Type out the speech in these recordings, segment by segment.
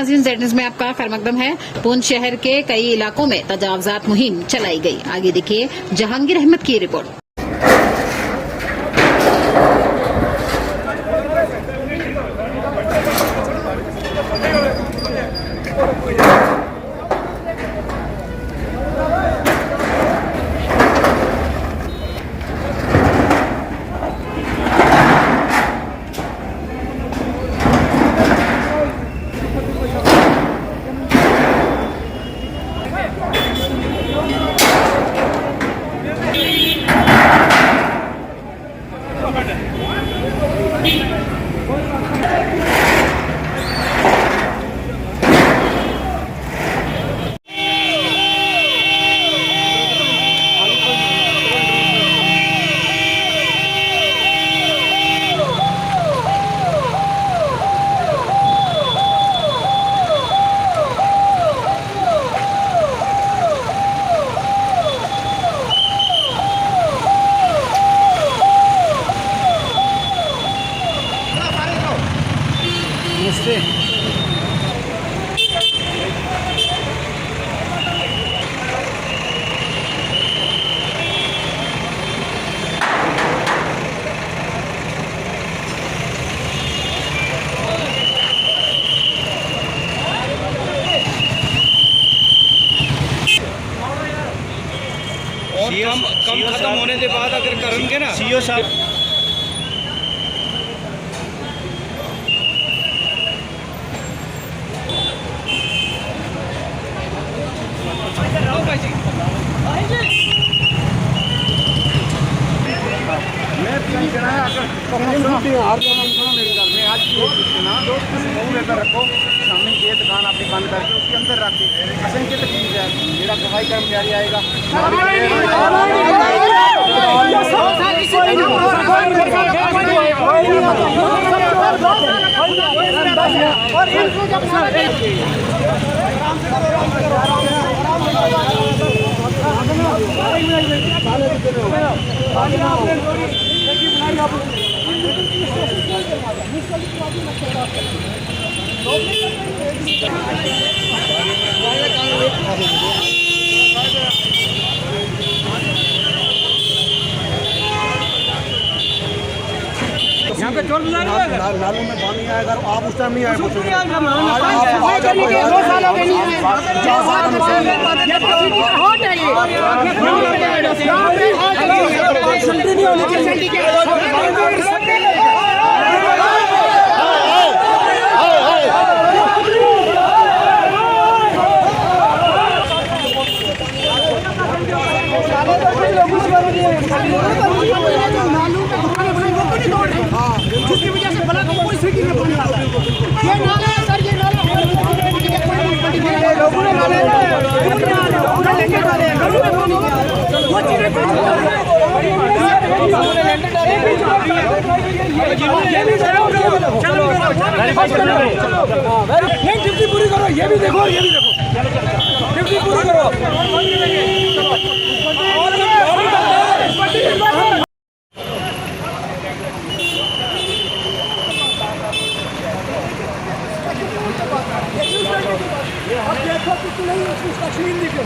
नाज़रीन, Z news में आपका खैरमकदम है। पुंछ शहर के कई इलाकों में तजावजात मुहिम चलाई गई। आगे देखिए जहांगीर अहमद की रिपोर्ट। और कम खत्म होने के बाद अगर करेंगे ना सीओ साहब रखो सामने ये दुकान आपने बंद करके उसके अंदर रख दी असंख्य तकलीफ है। मेरा सफाई कर्मचारी आएगा यहाँ पे चोर नालों में पानी आएगा आप उस टाइम नहीं आए जिसकी वजह से बड़ा कोई सिटी में पानी आता है। ये नाला है सर, ये नाला लोगों ने नाले ड्यूटी पूरी करो, ये भी देखो, ये भी देखो, ड्यूटी पूरी करो। अब देखो कि नहीं उसकी तस्वीर दिखे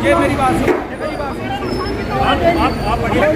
ये मेरी बात सुनो, आप बढ़िया